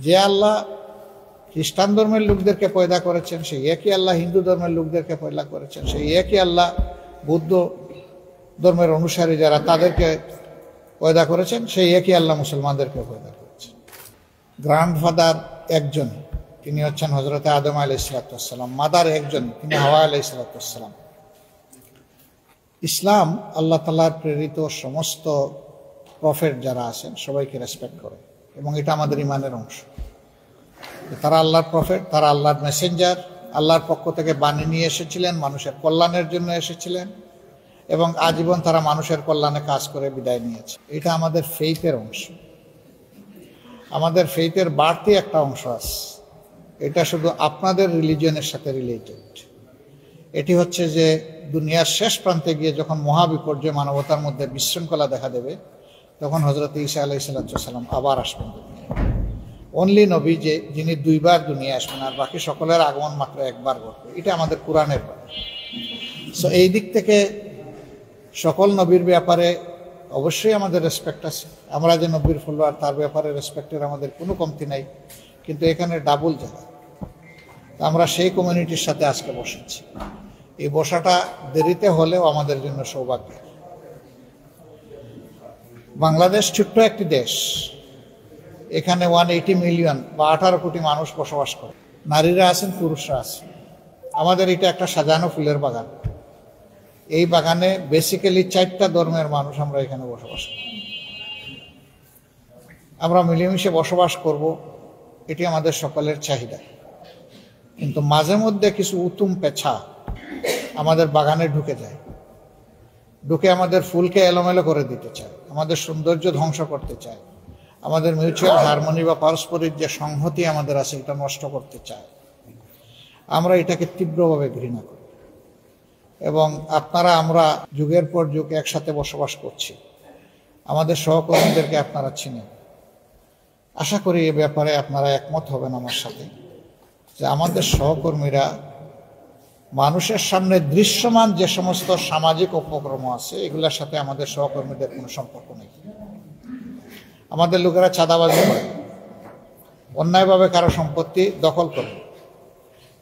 যে আল্লাহ খ্রিস্টান ধর্মের লোকদেরকে পয়দা করেছেন, সেই একই আল্লাহ হিন্দু ধর্মের লোকদেরকে পয়দা করেছেন, সেই একই আল্লাহ বৌদ্ধ ধর্মের অনুসারী যারা তাদেরকে পয়দা করেছেন, সেই একই আল্লাহ মুসলমানদেরকে পয়দা করেছেন। গ্র্যান্ডফাদার একজন, তিনি হচ্ছেন হজরতে আদম আলাইহিসসালাম। মাদার একজন, তিনি হাওয়া আলাইহিসসালাম। ইসলাম আল্লাহ তাআলার প্রেরিত সমস্ত প্রফেট যারা আছেন সবাইকে রেসপেক্ট করে, এবং এটা আমাদের ইমানের অংশ। তারা আল্লাহর প্রফেট, তারা আল্লাহর মেসেঞ্জার, আল্লাহর পক্ষ থেকে বাণী নিয়ে এসেছিলেন, মানুষের কল্যাণের জন্য এসেছিলেন, এবং আজীবন তারা মানুষের কল্যাণে কাজ করে বিদায় নিয়েছে। এটা আমাদের ফেইথের অংশ, আমাদের ফেইথের বাড়তি একটা অংশ আছে। এটা শুধু আপনাদের রিলিজিয়নের সাথে রিলেটেড। এটি হচ্ছে যে দুনিয়ার শেষ প্রান্তে গিয়ে যখন মহাবিপর্যয় মানবতার মধ্যে বিশৃঙ্খলা দেখা দেবে, তখন হজরত ঈসা আলাইহিসসালাম আবার আসবেন দুনিয়ায়। অনলি নবী যিনি দুইবার দুনিয়া আসবেন, আর বাকি সকলের আগমন মাত্র একবার ঘটবে। এটা আমাদের কোরআনের কথা। সো এই দিক থেকে সকল নবীর ব্যাপারে অবশ্যই আমাদের রেসপেক্ট আছে। আমরা যে নবীর ফলোয়ার, তার ব্যাপারে রেসপেক্টের আমাদের কোনো কমতি নাই, কিন্তু এখানে ডাবল জায়গা। আমরা সেই কমিউনিটির সাথে আজকে বসেছি। এই বসাটা দেরিতে হলেও আমাদের জন্য সৌভাগ্য। বাংলাদেশ ছোট্ট একটি দেশ, এখানে 180 মিলিয়ন বা 18 কোটি মানুষ বসবাস করে। নারীরা আছেন, পুরুষরা আছেন। আমাদের এটা একটা সাজানো ফুলের বাগান। এই বাগানে বেসিক্যালি 4টা ধর্মের মানুষ আমরা এখানে বসবাস করি। আমরা মিলেমিশে বসবাস করব, এটি আমাদের সকলের চাহিদা। কিন্তু মাঝে মধ্যে কিছু উতুম পেছা আমাদের বাগানে ঢুকে যায়, ঢুকে আমাদের ফুলকে এলোমেলো করে দিতে চায়, আমাদের সৌন্দর্য ধ্বংস করতে চায়, আমাদের মিউচুয়াল হারমোনি বা পারস্পরিক যে সংহতি আমাদের আছে এটা নষ্ট করতে চায়। আমরা এটাকে তীব্রভাবে ঘৃণা করি। এবং আমরা যুগের পর যুগ একসাথে বসবাস করছি। আমাদের সহকর্মীদেরকে আপনারা চিনেন। আশা করি এ ব্যাপারে আপনারা একমত হবেন আমার সাথে, যে আমাদের সহকর্মীরা মানুষের সামনে দৃশ্যমান যে সমস্ত সামাজিক উপক্রম আছে, এগুলোর সাথে আমাদের সহকর্মীদের কোনো সম্পর্ক নেই। আমাদের লোকেরা চাঁদাবাজি করে, অন্যায়ভাবে কারো সম্পত্তি দখল করে,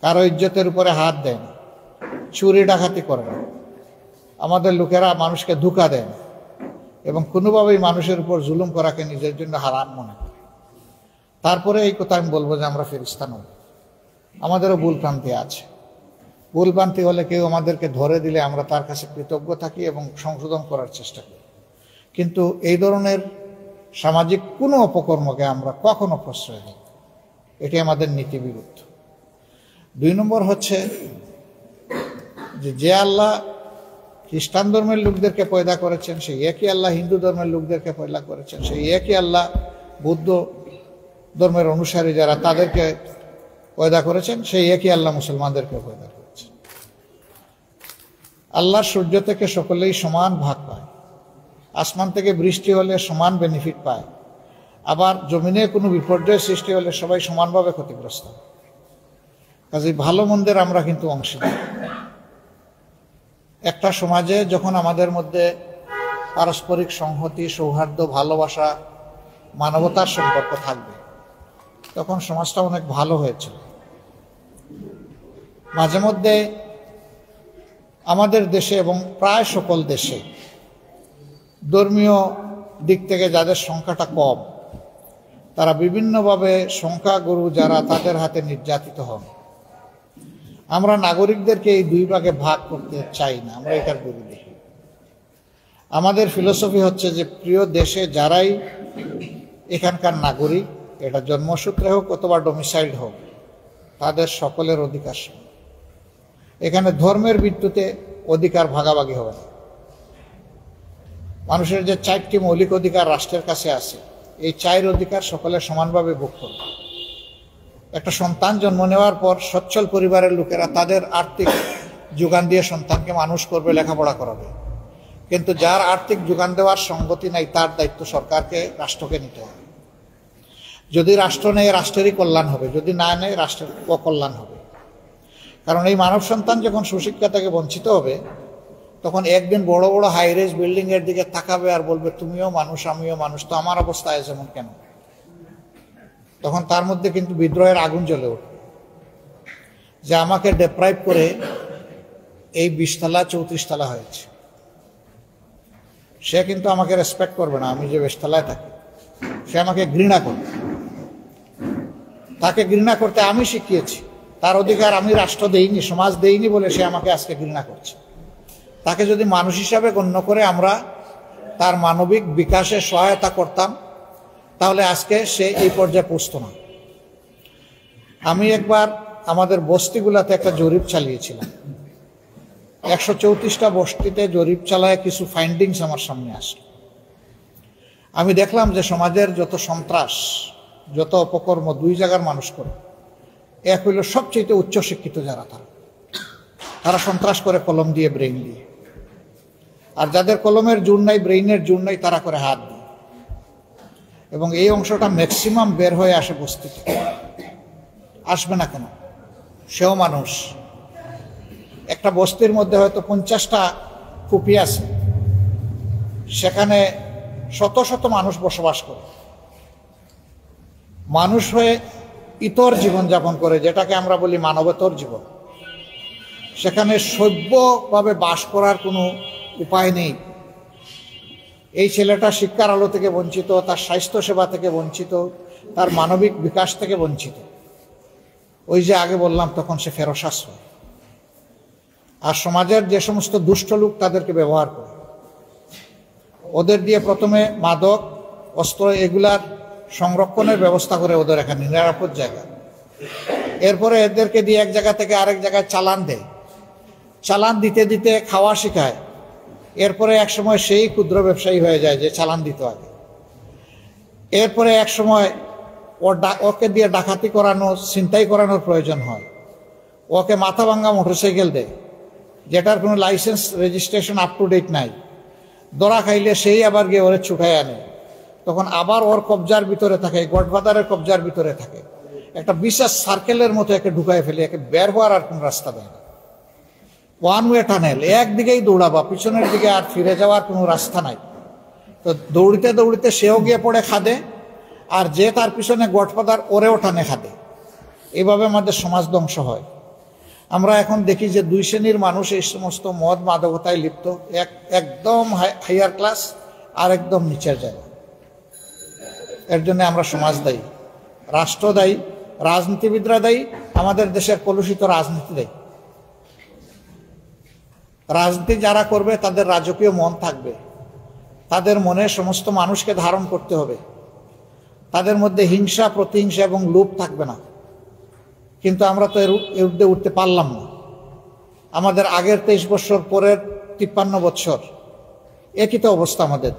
কারো ইজ্জতের উপরে হাত দেয় না, চুরি ডাকাতি করে না। আমাদের লোকেরা মানুষকে ধোঁকা দেয় না, এবং কোনোভাবেই মানুষের উপর জুলুম করাকে নিজের জন্য হারাম মনে করে। তারপরে এই কথা আমি বলবো যে আমরা ফেরেশতা নই। আমাদেরও ভুলভ্রান্তি আছে। ভুলভ্রান্তি হলে কেউ আমাদেরকে ধরে দিলে আমরা তার কাছে কৃতজ্ঞ থাকি এবং সংশোধন করার চেষ্টা করি। কিন্তু এই ধরনের সামাজিক কোনো অপকর্মকে আমরা কখনো প্রশ্রয় দিই, এটি আমাদের নীতি বিরুদ্ধ। 2 নম্বর হচ্ছে যে আল্লাহ খ্রিস্টান ধর্মের লোকদেরকে পয়দা করেছেন, সেই একই আল্লাহ হিন্দু ধর্মের লোকদেরকে পয়দা করেছেন, সেই একই আল্লাহ বৌদ্ধ ধর্মের অনুসারী যারা তাদেরকে পয়দা করেছেন, সেই একই আল্লাহ মুসলমানদেরকে পয়দা করেছেন। আল্লাহর সূর্য থেকে সকলেই সমান ভাগ পায়, আসমান থেকে বৃষ্টি হলে সমান বেনিফিট পায়, আবার জমিনে কোনো বিপর্যয় সৃষ্টি হলে সবাই সমানভাবে ক্ষতিগ্রস্ত। কাজেই ভালো মন্দের আমরা কিন্তু অংশীদার। একটা সমাজে যখন আমাদের মধ্যে পারস্পরিক সংহতি, সৌহার্দ্য, ভালোবাসা, মানবতার সম্পর্ক থাকবে, তখন সমাজটা অনেক ভালো হয়েছিল। মাঝে মধ্যে আমাদের দেশে এবং প্রায় সকল দেশে ধর্মীয় দিক থেকে যাদের সংখ্যাটা কম, তারা বিভিন্নভাবে সংখ্যাগুরু যারা, তাদের হাতে নির্যাতিত হন। আমরা নাগরিকদেরকে এই 2 ভাগে ভাগ করতে চাই না, আমরা এটার বিরোধী। আমাদের ফিলোসফি হচ্ছে যে প্রিয় দেশে যারাই এখানকার নাগরিক, এটা জন্মসূত্রে হোক অথবা ডোমিসাইল হোক, তাদের সকলের অধিকার সমান। এখানে ধর্মের ভিত্তিতে অধিকার ভাগাভাগি হবে না। মানুষের যে 4টি মৌলিক অধিকার রাষ্ট্রের কাছে আছে, এই 4 অধিকার সকলে সমানভাবে ভোগ করবে। একটা সন্তান জন্ম নেওয়ার পর সচ্ছল পরিবারের লোকেরা তাদের আর্থিক যোগান দিয়ে সন্তানকে মানুষ করবে, লেখাপড়া করাবে। কিন্তু যার আর্থিক যোগান দেওয়ার সঙ্গতি নাই, তার দায়িত্ব সরকারকে, রাষ্ট্রকে নিতে হবে। যদি রাষ্ট্র নেয়, রাষ্ট্রেরই কল্যাণ হবে, যদি না নেয়, রাষ্ট্রের অকল্যাণ হবে। কারণ এই মানব সন্তান যখন সুশিক্ষা থেকে বঞ্চিত হবে, তখন একদিন বড় বড় হাইরেজ বিল্ডিংয়ের দিকে তাকাবে আর বলবে, তুমিও মানুষ, আমিও মানুষ, তো আমার অবস্থা যেমন কেন? তখন তার মধ্যে কিন্তু বিদ্রোহের আগুন জ্বলে ওঠে, যে আমাকে ডেপ্রাইভ করে এই 20 তলা 34 তলা হয়েছে। সে কিন্তু আমাকে রেসপেক্ট করবে না, আমি যে 20 তলায় থাকি। সে আমাকে ঘৃণা করবে। তাকে ঘৃণা করতে আমি শিখিয়েছি, তার অধিকার আমি রাষ্ট্র দেইনি, সমাজ দেইনি বলে সে আমাকে আজকে ঘৃণা করছে। তাকে যদি মানুষ হিসাবে গণ্য করে আমরা তার মানবিক বিকাশে সহায়তা করতাম, তাহলে আজকে সে এই পর্যায়ে পৌঁছত না। আমি একবার আমাদের বস্তিগুলাতে একটা জরিপ চালিয়েছিলাম। 134টা বস্তিতে জরিপ চালায় কিছু ফাইন্ডিংস আমার সামনে আসলো। আমি দেখলাম যে সমাজের যত সন্ত্রাস, যত অপকর্ম 2 জায়গার মানুষ করে। এক হইল সবচেয়ে উচ্চশিক্ষিত যারা, তারা সন্ত্রাস করে কলম দিয়ে, ব্রেইন দিয়ে। আর যাদের কলমের জোর নাই, ব্রেইনের জোর নাই, তারা করে হাত দিয়ে। এবং এই অংশটা ম্যাক্সিমাম বের হয়ে আসে বস্তি থেকে। আসবে না কেন? সেও মানুষ। একটা বস্তির মধ্যে হয়তো 50টা কুপি আছে, সেখানে শত শত মানুষ বসবাস করে। মানুষ হয়ে ইতর জীবনযাপন করে, যেটাকে আমরা বলি মানবেতর জীবন। সেখানে সভ্যভাবে বাস করার কোনো উপায় নেই। এই ছেলেটা শিক্ষার আলো থেকে বঞ্চিত, তার স্বাস্থ্যসেবা থেকে বঞ্চিত, তার মানবিক বিকাশ থেকে বঞ্চিত। ওই যে আগে বললাম, তখন সে ফেরসাস হয়। আর সমাজের যে সমস্ত দুষ্ট লোক তাদেরকে ব্যবহার করে, ওদের দিয়ে প্রথমে মাদক, অস্ত্র এগুলার সংরক্ষণের ব্যবস্থা করে ওদের এখানে নিরাপদ জায়গা। এরপরে এদেরকে দিয়ে এক জায়গা থেকে আরেক জায়গায় চালান দেয়। চালান দিতে দিতে খাওয়া শেখায়। এরপরে এক সময় সেই ক্ষুদ্র ব্যবসায়ী হয়ে যায় যে চালান দিত আগে। এরপরে এক সময় ওকে দিয়ে ডাকাতি করানো, ছিনতাই করানোর প্রয়োজন হয়। ওকে মাথা ভাঙ্গা মোটরসাইকেল দেয়, যেটার কোনো licence registration up to date নাই। ধরা খাইলে সেই আবার গিয়ে ওরে ছুটাই আনে। তখন আবার ওর কবজার ভিতরে থাকে, গডফাদারের কবজার ভিতরে থাকে। একটা বিশেষ সার্কেলের মতো একে ঢুকায় ফেলে, একে বের হওয়ার আর কোন রাস্তা দেয় না। ওয়ান ওয়ে টানেল, একদিকেই দৌড়াবা, পিছনের দিকে আর ফিরে যাওয়ার কোনো রাস্তা নাই। তো দৌড়িতে দৌড়িতে সেও গিয়ে পড়ে খাদে, আর যে তার পিছনে গডফাদার ওরেও টানে খাদে। এইভাবে আমাদের সমাজ ধ্বংস হয়। আমরা এখন দেখি যে 2 শ্রেণীর মানুষ এই সমস্ত মদ মাদকতায় লিপ্ত, একদম হাইয়ার ক্লাস আর একদম নিচের জায়গা। এর জন্য আমরা সমাজ দায়ী, রাষ্ট্র দায়ী, রাজনীতিবিদরা দায়ী, আমাদের দেশের কলুষিত রাজনীতি দায়ী। রাজনীতি যারা করবে তাদের রাজকীয় মন থাকবে, তাদের মনে সমস্ত মানুষকে ধারণ করতে হবে, তাদের মধ্যে হিংসা, প্রতিহিংসা এবং লোভ থাকবে না। কিন্তু আমরা তো এর ঊর্ধ্বে উঠতে পারলাম না। আমাদের আগের 23 বছর, পরের 53 বছর একই তো অবস্থা। আমাদের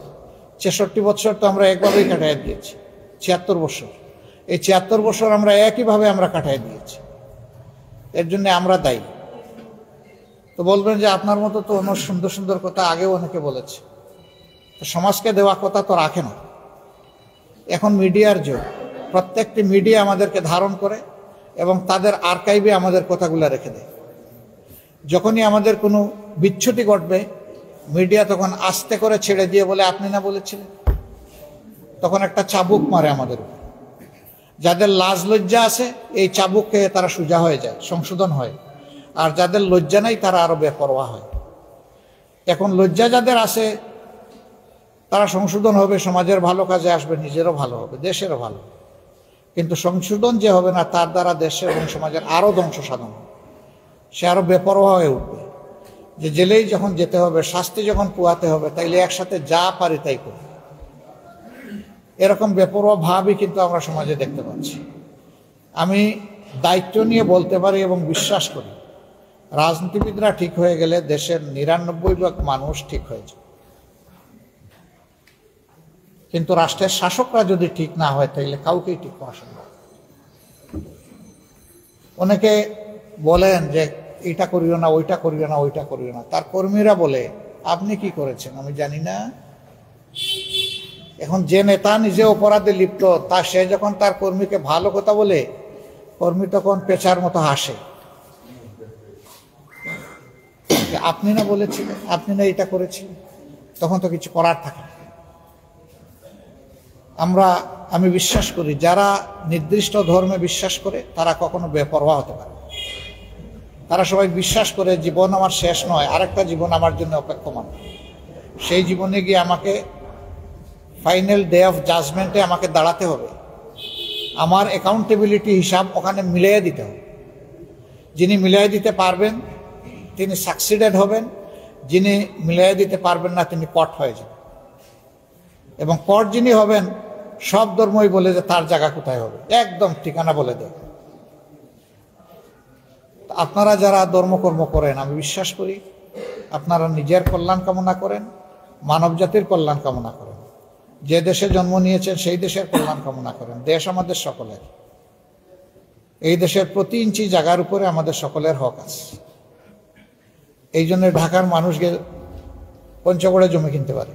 66 বছর তো আমরা একভাবেই কাটাই দিয়েছি। 76 বছর, এই 76 বছর আমরা একইভাবে আমরা কাটাই দিয়েছি। এর জন্য আমরা দায়ী। তো বলবেন যে আপনার মতো তো অনেক সুন্দর সুন্দর কথা আগেও অনেকে বলেছে, তো সমাজকে দেওয়া কথা তো রাখে না। এখন মিডিয়ার যুগ, প্রত্যেকটি মিডিয়া আমাদেরকে ধারণ করে এবং তাদের আর্কাইভে আমাদের কথাগুলো রেখে দেয়। যখনই আমাদের কোনো বিচ্যুতি ঘটবে, মিডিয়া তখন আস্তে করে ছেড়ে দিয়ে বলে, আপনি না বলেছিলেন। তখন একটা চাবুক মারে আমাদের উপর। যাদের লাজ লজ্জা আছে, এই চাবুক খেয়ে তারা সোজা হয়ে যায়, সংশোধন হয়। আর যাদের লজ্জা নাই, তারা আরো বেপরোয়া হয়। এখন লজ্জা যাদের আছে, তারা সংশোধন হবে, সমাজের ভালো কাজে আসবে, নিজেরও ভালো হবে, দেশেরও ভালো। কিন্তু সংশোধন যে হবে না, তার দ্বারা দেশের এবং সমাজের আরো ধ্বংস সাধন হবে। সে আরো বেপরোয়া হয়ে উঠবে, যে জেলেই যখন যেতে হবে, শাস্তি যখন পোয়াতে হবে, তাইলে একসাথে যা পারি তাই করি। এরকম বেপরোয়া ভাবই কিন্তু আমরা সমাজে দেখতে পাচ্ছি। আমি দায়িত্ব নিয়ে বলতে পারি এবং বিশ্বাস করি, রাজনীতিবিদরা ঠিক হয়ে গেলে দেশের 99% মানুষ ঠিক হয়ে যায়। কিন্তু রাষ্ট্রের শাসকরা যদি ঠিক না হয়, তাহলে কাউকেই ঠিক করা সম্ভব। অনেকে বলেন যে এটা করিও না, ওইটা করিও না, ওইটা করিও না। তার কর্মীরা বলে, আপনি কি করেছেন আমি জানি না। এখন যে নেতা নিজে অপরাধে লিপ্ত, সে যখন তার কর্মীকে ভালো কথা বলে, কর্মী তখন পেঁচার মতো হাসে। আপনি না বলেছিলেন, আপনি না এটা করেছিলেন, তখন তো কিছু করার থাকে না। আমরা আমি বিশ্বাস করি যারা নির্দিষ্ট ধর্মে বিশ্বাস করে তারা কখনো বেপরোয়া হতে পারে। তারা সবাই বিশ্বাস করে জীবন আমার শেষ নয়, আরেকটা জীবন আমার জন্য অপেক্ষমান। সেই জীবনে গিয়ে আমাকে ফাইনাল ডে অফ জাজমেন্টে আমাকে দাঁড়াতে হবে, আমার অ্যাকাউন্টেবিলিটি হিসাব ওখানে মিলিয়ে দিতে হবে। যিনি মিলিয়ে দিতে পারবেন তিনি সাকসিডেড হবেন, যিনি মিলিয়ে দিতে পারবেন না তিনি কট হয়ে যাবেন। এবং কট যিনি হবেন সব ধর্মই বলে যে তার জায়গা কোথায় হবে, একদম ঠিকানা বলে দেয়। আপনারা যারা ধর্মকর্ম করেন আমি বিশ্বাস করি আপনারা নিজের কল্যাণ কামনা করেন, মানব জাতির কল্যাণ কামনা করেন, যে দেশে জন্ম নিয়েছেন সেই দেশের কল্যাণ কামনা করেন। দেশ আমাদের সকলের, এই দেশের প্রতি ইঞ্চি জায়গার উপরে আমাদের সকলের হক আছে। এই জন্য ঢাকার মানুষকে পঞ্চগড়ে জমি কিনতে পারে,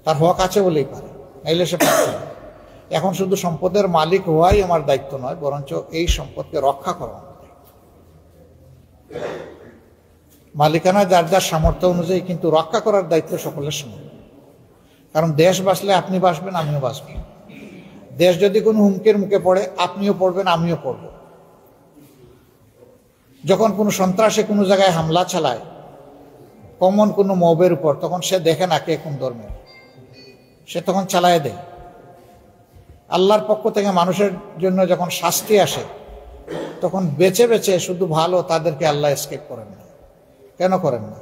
তার হক আছে বলেই পারে, নাইলে সে পারছে না। এখন শুধু সম্পদের মালিক হওয়াই আমার দায়িত্ব নয়, বরঞ্চ এই সম্পদকে রক্ষা করা আমার দায়িত্ব। মালিকানা যার যার সামর্থ্য অনুযায়ী, কিন্তু রক্ষা করার দায়িত্ব সকলের সমান। কারণ দেশ বাঁচলে আপনি বাঁচবেন, আমিও বাঁচব। দেশ যদি কোনো হুমকির মুখে পড়ে আপনিও পড়বেন, আমিও পড়ব। যখন কোনো সন্ত্রাসে কোনো জায়গায় হামলা চালায় কমন কোনো মবের উপর, তখন সে দেখে না কে কোন ধর্মের, সে তখন চালায় দেয়। আল্লাহর পক্ষ থেকে মানুষের জন্য যখন শাস্তি আসে তখন বেছে বেছে শুধু ভালো তাদেরকে আল্লাহ এসকেপ করেন না। কেন করেন না?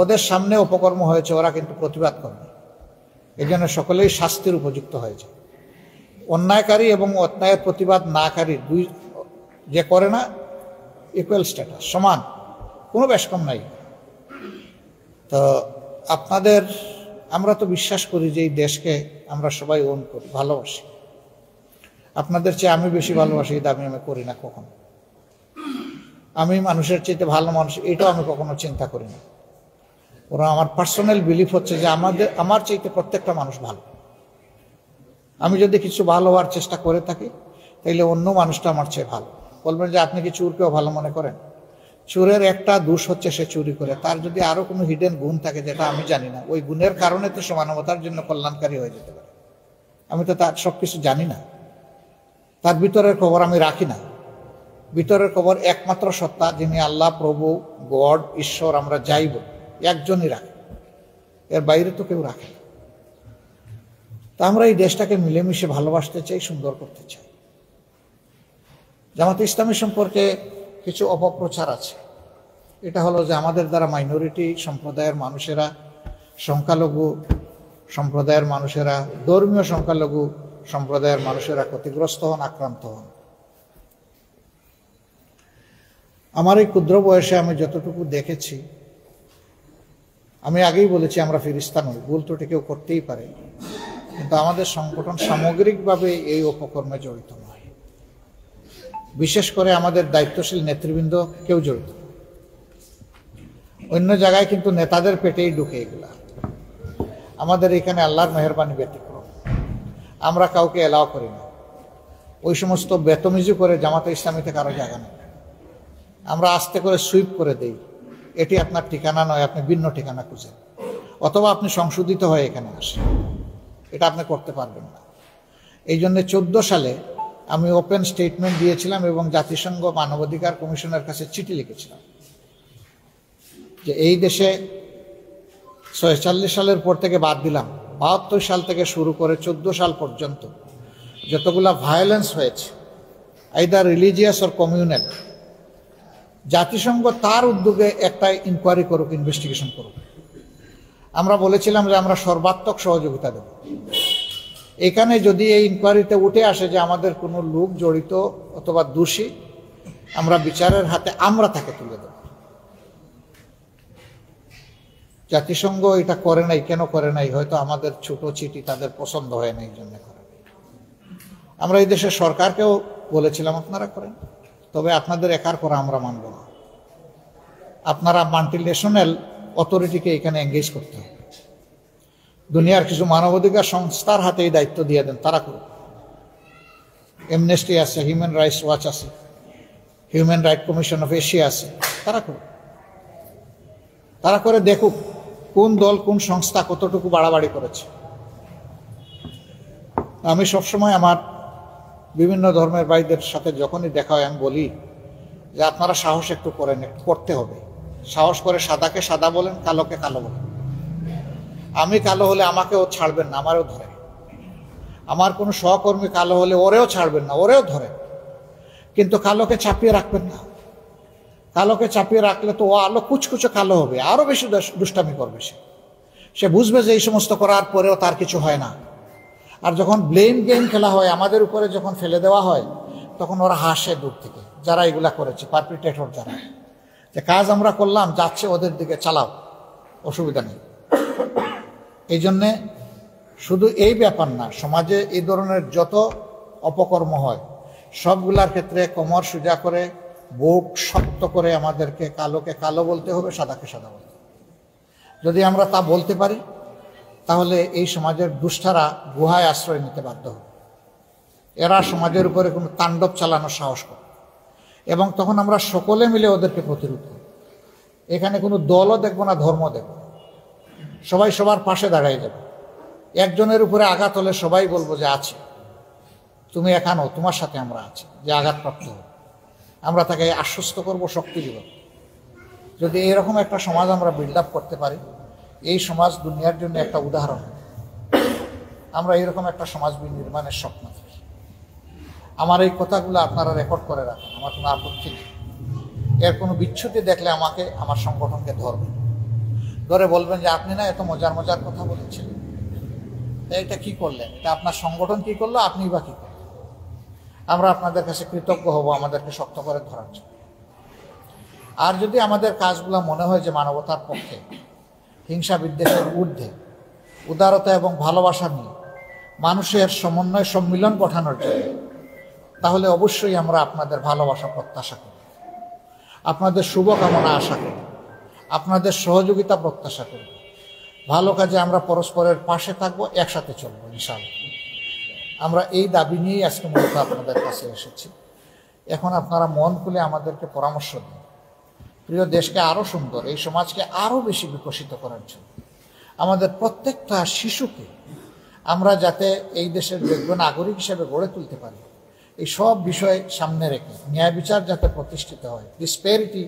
ওদের সামনে অপকর্ম হয়েছে, ওরা কিন্তু প্রতিবাদ করে না, এই জন্য সকলেই শাস্তির উপযুক্ত হয়েছে। অন্যায়কারী এবং অন্যায়ের প্রতিবাদ নাকারী দুই যে করে না ইকুয়াল স্ট্যাটাস, সমান, কোনো বেশ কম নাই। তো আপনাদের, আমরা তো বিশ্বাস করি যে এই দেশকে আমরা সবাই ওন করি, ভালোবাসি। আপনাদের চেয়ে আমি বেশি ভালোবাসি এই দাবি আমি করি না কখনো। আমি মানুষের চাইতে ভালো মানুষ এটাও আমি কখনো চিন্তা করি না। ওরা আমার পার্সোনাল বিলিফ হচ্ছে যে আমার চাইতে প্রত্যেকটা মানুষ ভালো। আমি যদি কিছু ভালো হওয়ার চেষ্টা করে থাকি তাইলে অন্য মানুষটা আমার চেয়ে ভালো। বলবেন যে আপনি কি চোরকেও ভালো মনে করেন? চোরের একটা দোষ হচ্ছে সে চুরি করে, তার যদি আরো কোনো হিডেন গুণ থাকে যেটা আমি জানি না, ওই গুণের কারণে তো সে মানবতার জন্য কল্যাণকারী হয়ে যেতে পারে। আমি তো তার সবকিছু জানি না, তার ভিতরের খবর আমি রাখি না। ভিতরের খবর একমাত্র সত্তা, যিনি আল্লাহ, প্রভু, গড, ঈশ্বর, আমরা যাই বলি, একজনই রাখে, এর বাইরে তো কেউ রাখে না। তা আমরা এই দেশটাকে মিলেমিশে ভালোবাসতে চাই, সুন্দর করতে চাই। জামাতে ইসলামী সম্পর্কে কিছু অপপ্রচার আছে। এটা হলো যে আমাদের দ্বারা মাইনরিটি সম্প্রদায়ের মানুষেরা, সংখ্যালঘু সম্প্রদায়ের মানুষেরা, ধর্মীয় সংখ্যালঘু সম্প্রদায়ের মানুষেরা ক্ষতিগ্রস্ত হন, আক্রান্ত হন। আমার এই ক্ষুদ্র বয়সে আমি যতটুকু দেখেছি, আমি আগেই বলেছি আমরা ফিরিস্তা নই, ভুল ত্রুটি কেউ করতেই পারে, কিন্তু আমাদের সংগঠন সামগ্রিকভাবে এই অপকর্মে জড়িত নয়। বিশেষ করে আমাদের দায়িত্বশীল নেতৃবৃন্দ কেউ জড়িত। অন্য জায়গায় কিন্তু নেতাদের পেটেই ঢুকে এগুলা। আমাদের এখানে আল্লাহর মেহেরবানি ব্যতিক্রম, আমরা কাউকে এলাও করি না। ওই সমস্ত বেতমিজি করে জামাতে ইসলামীতে কারো জায়গা নেই। আমরা আস্তে করে সুইপ করে দেই, এটি আপনার ঠিকানা নয়, আপনি ভিন্ন ঠিকানা খুঁজেন, অথবা আপনি সংশোধিত হয়ে এখানে আসেন। এটা আপনি করতে পারবেন না। এই জন্য 14 সালে আমি ওপেন স্টেটমেন্ট দিয়েছিলাম এবং জাতিসংঘ মানবাধিকার কমিশনের কাছে চিঠি লিখেছিলাম যে এই দেশে 46 সালের পর থেকে বাদ দিলাম, 72 সাল থেকে শুরু করে 14 সাল পর্যন্ত যতগুলা ভায়োলেন্স হয়েছে, আইদার রিলিজিয়াস অর কমিউনাল, জাতিসংঘ তার উদ্যোগে একটা ইনকোয়ারি করুক, ইনভেস্টিগেশন করুক। আমরা বলেছিলাম যে আমরা সর্বাত্মক সহযোগিতা দেব। এখানে যদি এই ইনকোয়ারিতে উঠে আসে যে আমাদের কোনো লোক জড়িত অথবা দোষী, আমরা বিচারের হাতে আমরা তাকে তুলে দেব। জাতিসংঘ এটা করে নাই, কেন করে নাই? হয়তো আমাদের ছোট চিঠি তাদের পছন্দ হয় না, এই জন্য করে। আমরা এই দেশের সরকারকেও বলেছিলাম আপনারা করেন, তবে আপনাদের একার করা আমরা মানব না। আপনারা মাল্টিনেশনাল অথরিটিকে এখানে এঙ্গেজ করতে হবে। দুনিয়ার কিছু মানবাধিকার সংস্থার হাতে এই দায়িত্ব দিয়ে দেন, তারা করুক। এমনেস্টি আছে, হিউম্যান রাইটস ওয়াচ আছে, human right commission of Asia আছে, তারা করুক। তারা করে দেখুক কোন দল কোন সংস্থা কতটুকু বাড়াবাড়ি করেছে। আমি সবসময় আমার বিভিন্ন ধর্মের ভাইদের সাথে যখনই দেখা হয় আমি বলি যে আপনারা সাহস একটু করেন, একটু করতে হবে। সাহস করে সাদাকে সাদা বলেন, কালোকে কালো বলেন। আমি কালো হলে আমাকেও ছাড়বেন না, আমারও ধরে। আমার কোনো সহকর্মী কালো হলে ওরেও ছাড়বেন না, ওরেও ধরে। কিন্তু কালোকে চাপিয়ে রাখবেন না। কালোকে চাপিয়ে রাখলে তো ও আলো কুচকুচে কালো হবে, আরো বেশি দুষ্টামি করবে। সে বুঝবে যে এই সমস্ত করার পরেও তার কিছু হয় না। আর যখন ব্লেম গেম খেলা হয়, আমাদের উপরে যখন ফেলে দেওয়া হয়, তখন ওরা হাসে দূর থেকে, যারা এগুলা করেছে, পারপিটেটর যারা, যে কাজ আমরা করলাম, যাচ্ছে ওদের দিকে, চালাও, অসুবিধা নেই। এই জন্যে শুধু এই ব্যাপার না, সমাজে এই ধরনের যত অপকর্ম হয় সবগুলার ক্ষেত্রে কোমর সোজা করে, বুক শক্ত করে আমাদেরকে কালোকে কালো বলতে হবে, সাদাকে সাদা বলতে হবে। যদি আমরা তা বলতে পারি তাহলে এই সমাজের দুষ্টারা গুহায় আশ্রয় নিতে বাধ্য হবে। এরা সমাজের উপরে কোনো তাণ্ডব চালানোর সাহস করে, এবং তখন আমরা সকলে মিলে ওদেরকে প্রতিরোধ করি। এখানে কোনো দলও দেখবো না, ধর্ম দেখব, সবাই সবার পাশে দাঁড়িয়ে যাবে। একজনের উপরে আঘাত হলে সবাই বলবো যে আছে, তুমি এখানেও, তোমার সাথে আমরা আছি, যে আঘাতপ্রাপ্ত হবে আমরা তাকে আশ্বস্ত করব, শক্তি দিব। যদি এরকম একটা সমাজ আমরা বিল্ড আপ করতে পারি, এই সমাজ দুনিয়ার জন্য একটা উদাহরণ। আমরা এরকম একটা সমাজ নির্মাণের স্বপ্ন দেখি। আমার এই কথাগুলো আপনারা রেকর্ড করে রাখেন, আমার কোনো আপত্তি নেই। এর কোনো বিচ্যুতি দেখলে আমাকে, আমার সংগঠনকে ধরবেন, ধরে বলবেন যে আপনি না এত মজার মজার কথা বলেছিলেন, এটা কি করলেন, এটা আপনার সংগঠন কি করলো, আপনি বা কি করলেন। আমরা আপনাদের কাছে কৃতজ্ঞ হব আমাদেরকে শক্ত করে ধরার জন্য। আর যদি আমাদের কাজগুলো মনে হয় যে মানবতার পক্ষে, হিংসা বিদ্বেষের ঊর্ধ্বে, উদারতা এবং ভালোবাসা নিয়ে মানুষের সমন্বয় সম্মিলন গঠানোর জন্য, তাহলে অবশ্যই আমরা আপনাদের ভালোবাসা প্রত্যাশা করি, আপনাদের শুভকামনা আশা করি, আপনাদের সহযোগিতা প্রত্যাশা করি। ভালো কাজে আমরা পরস্পরের পাশে থাকবো, একসাথে চলবো ইনশাআল্লাহ। আমরা এই দাবি নিয়েই আজকে মূলত আপনাদের কাছে এসেছি। এখন আপনারা মন খুলে আমাদেরকে পরামর্শ দিন, প্রিয় দেশকে আরও সুন্দর, এই সমাজকে আরও বেশি বিকশিত করার জন্য, আমাদের প্রত্যেকটা শিশুকে আমরা যাতে এই দেশের যোগ্য নাগরিক হিসেবে গড়ে তুলতে পারি, এই সব বিষয় সামনে রেখে ন্যায় বিচার যাতে প্রতিষ্ঠিত হয়, ডিসপ্যারিটি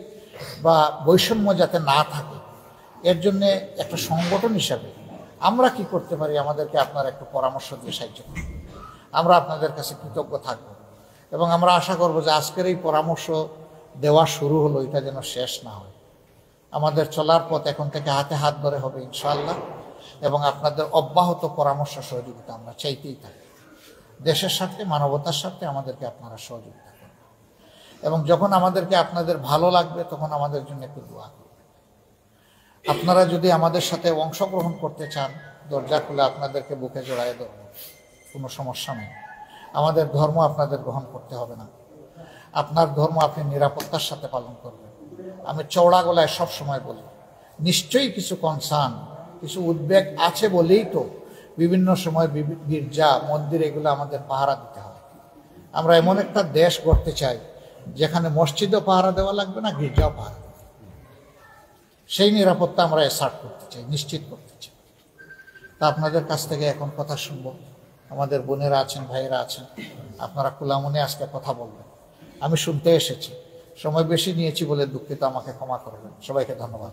বা বৈষম্য যাতে না থাকে, এর জন্যে একটা সংগঠন হিসাবে আমরা কি করতে পারি, আমাদেরকে আপনারা একটু পরামর্শ দিয়ে সাহায্য করুন। আমরা আপনাদের কাছে কৃতজ্ঞ থাকব, এবং আমরা আশা করব যে আজকের এই পরামর্শ দেওয়া শুরু হলো, এটা যেন শেষ না হয়। আমাদের চলার পথ এখন থেকে হাতে হাত ধরে হবে ইনশাআল্লাহ, এবং আপনাদের অব্যাহত পরামর্শ সহযোগিতা আমরা চাইতেই থাকি। দেশের স্বার্থে, মানবতার স্বার্থে আমাদেরকে আপনারা সহযোগিতা করবেন, এবং যখন আমাদেরকে আপনাদের ভালো লাগবে তখন আমাদের জন্য একটু দোয়া করবেন। আপনারা যদি আমাদের সাথে অংশগ্রহণ করতে চান, দরজা খুলে আপনাদেরকে বুকে জড়ায় ধরব, কোনো সমস্যা নেই। আমাদের ধর্ম আপনাদের গ্রহণ করতে হবে না, আপনার ধর্ম আপনি নিরাপত্তার সাথে পালন করবেন। আমি চওড়া গলায় সবসময় বলি, নিশ্চয়ই কিছু কনসার্ন, কিছু উদ্বেগ আছে বলেই তো বিভিন্ন সময় গির্জা, মন্দির এগুলো আমাদের পাহারা দিতে হয়। আমরা এমন একটা দেশ গড়তে চাই যেখানে মসজিদও পাহারা দেওয়া লাগবে না, গির্জাও পাহারা দেওয়া, সেই নিরাপত্তা আমরা এসার্ট করতে চাই, নিশ্চিত করতে চাই। তা আপনাদের কাছ থেকে এখন কথা শুনবো। আমাদের বোনেরা আছেন, ভাইয়েরা আছেন, আপনারা খোলামনে আজকে কথা বলবেন। আমি শুনতে এসেছি, সময় বেশি নিয়েছি বলে দুঃখিত, আমাকে ক্ষমা করবেন। সবাইকে ধন্যবাদ।